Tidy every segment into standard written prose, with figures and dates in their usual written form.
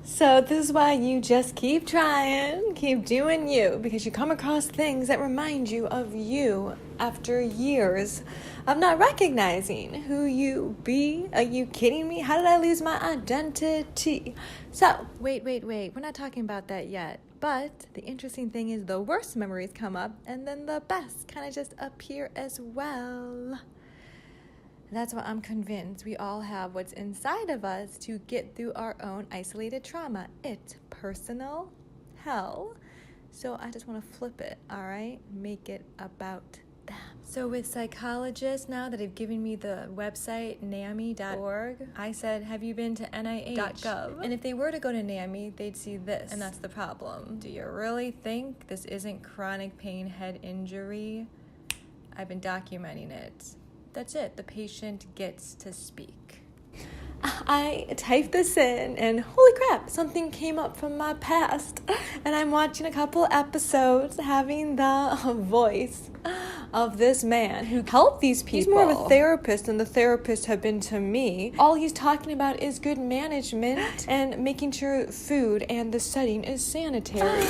So this is why you just keep trying, keep doing you, because you come across things that remind you of you after years of not recognizing who you be. Are you kidding me? How did I lose my identity? So, wait, we're not talking about that yet. But the interesting thing is the worst memories come up and then the best kind of just appear as well. That's why I'm convinced we all have what's inside of us to get through our own isolated trauma. It's personal hell. So I just want to flip it, all right? Make it about them. So with psychologists now that have given me the website NAMI.org, I said, have you been to NIH.gov? And if they were to go to NAMI, they'd see this. And that's the problem. Do you really think this isn't chronic pain head injury? I've been documenting it. That's it. The patient gets to speak. I typed this in and holy crap, something came up from my past. And I'm watching a couple episodes having the voice of this man who helped these people. He's more of a therapist than the therapists have been to me. All he's talking about is good management and making sure food and the setting is sanitary.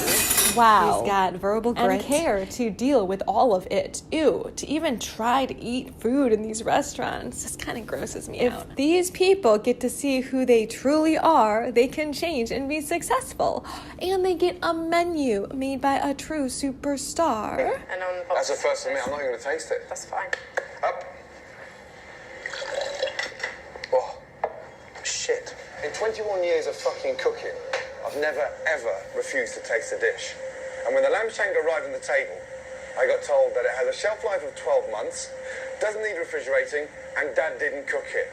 Wow. He's got verbal grit and care to deal with all of it. Ew, to even try to eat food in these restaurants, this kind of grosses me out. If these people get to see who they truly are, they can change and be successful. And they get a menu made by a true superstar. And on That's the first for me. I'm not even going to taste it. That's fine. Up. Oh, shit. In 21 years of fucking cooking, I've never, ever refused to taste a dish. And when the lamb shank arrived on the table, I got told that it has a shelf life of 12 months, doesn't need refrigerating, and Dad didn't cook it.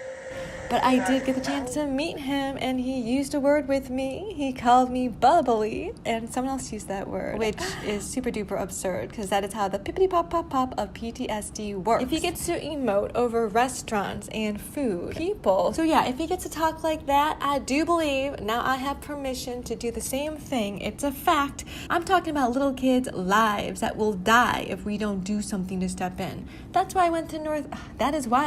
But I did get the chance to meet him, and he used a word with me. He called me bubbly, and someone else used that word, which is super duper absurd, because that is how the pippity pop pop pop of PTSD works. If he gets to emote over restaurants and food, people. So yeah, if he gets to talk like that, I do believe now I have permission to do the same thing. It's a fact. I'm talking about little kids' lives that will die if we don't do something to step in. That is why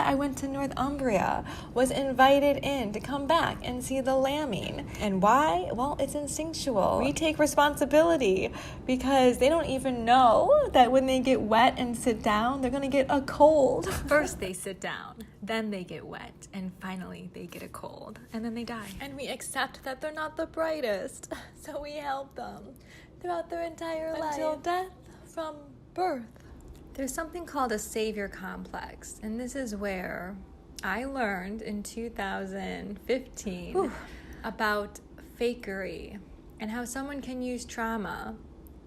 I went to Northumbria, was invited in to come back and see the lambing. And why? Well, it's instinctual. We take responsibility because they don't even know that when they get wet and sit down, they're gonna get a cold. First they sit down, then they get wet, and finally they get a cold, and then they die. And we accept that they're not the brightest, so we help them throughout their entire life until death from birth. There's something called a savior complex, and this is where I learned in 2015 about fakery and how someone can use trauma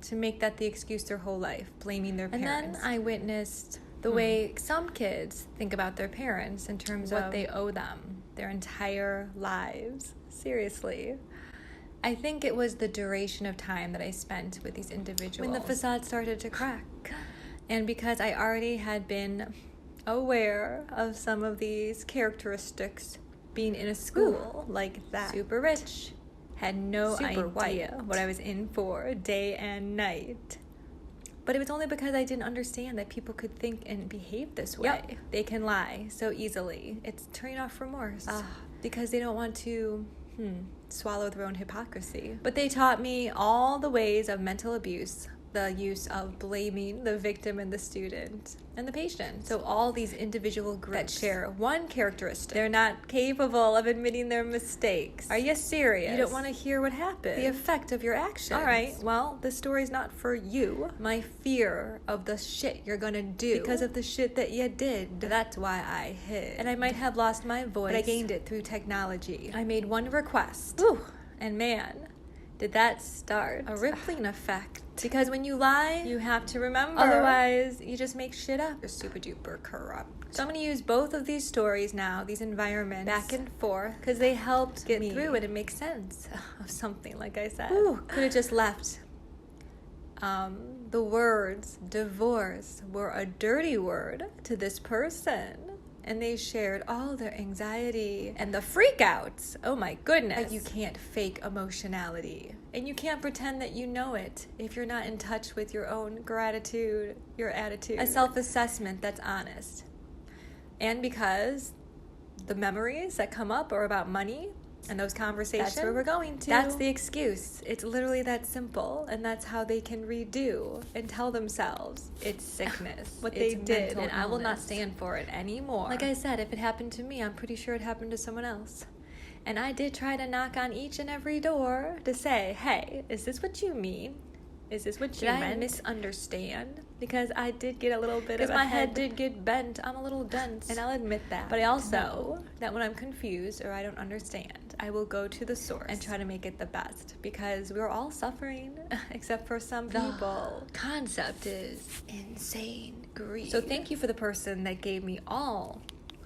to make that the excuse their whole life, blaming their parents. And then I witnessed the way some kids think about their parents in terms of what they owe them their entire lives. Seriously. I think it was the duration of time that I spent with these individuals when the facade started to crack. And because I already had been aware of some of these characteristics being in a school like that. Super rich. Had no idea what I was in for day and night. But it was only because I didn't understand that people could think and behave this way. Yep. They can lie so easily. It's turning off remorse. Because they don't want to swallow their own hypocrisy. But they taught me all the ways of mental abuse, the use of blaming the victim and the student and the patient. So all these individual groups that share one characteristic. They're not capable of admitting their mistakes. Are you serious? You don't want to hear what happened. The effect of your actions. All right, well, this story's not for you. My fear of the shit you're gonna do because of the shit that you did. That's why I hid. And I might have lost my voice, but I gained it through technology. I made one request. And man, did that start a rippling effect. Because when you lie, you have to remember. Otherwise, you just make shit up. You're super duper corrupt. So I'm going to use both of these stories now, these environments, back and forth, because they helped get through it and make sense of something, like I said. Could have just left. The words divorce were a dirty word to this person. And they shared all their anxiety and the freakouts. Oh my goodness. But you can't fake emotionality. And you can't pretend that you know it if you're not in touch with your own gratitude, your attitude. A self-assessment that's honest. And because the memories that come up are about money, And those conversations, that's where we're going to. That's the excuse. It's literally that simple. And that's how they can redo and tell themselves it's sickness, what they did. And I will not stand for it anymore. Like I said, if it happened to me, I'm pretty sure it happened to someone else. And I did try to knock on each and every door to say, hey, is this what you mean? Is this what you meant? Did I misunderstand? Because I did get a little bit of a head did get bent. I'm a little dense. And I'll admit that. But I also know that when I'm confused or I don't understand, I will go to the source and try to make it the best. Because we're all suffering, except for some people. The concept is insane greed. So thank you for the person that gave me all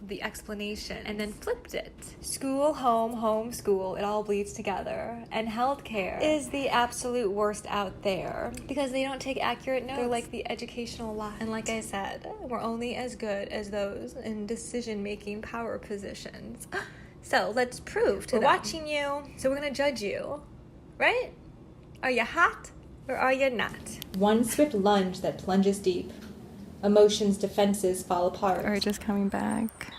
the explanation and then flipped it. School, home, home, school, it all bleeds together. And healthcare is the absolute worst out there because they don't take accurate notes. They're like the educational lie. And like I said, we're only as good as those in decision-making power positions. So let's prove to them. We're watching you, so we're gonna judge you, right? Are you hot or are you not? One swift lunge that plunges deep. Emotions' defenses fall apart. Or just coming back.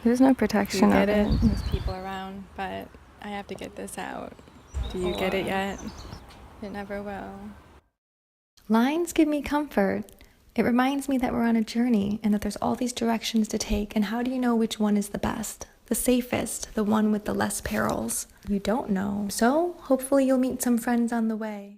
There's no protection. You get it? There's people around, but I have to get this out. Do you get it yet? It never will. Lines give me comfort. It reminds me that we're on a journey and that there's all these directions to take. And how do you know which one is the best? The safest, the one with the less perils? You don't know. So hopefully you'll meet some friends on the way.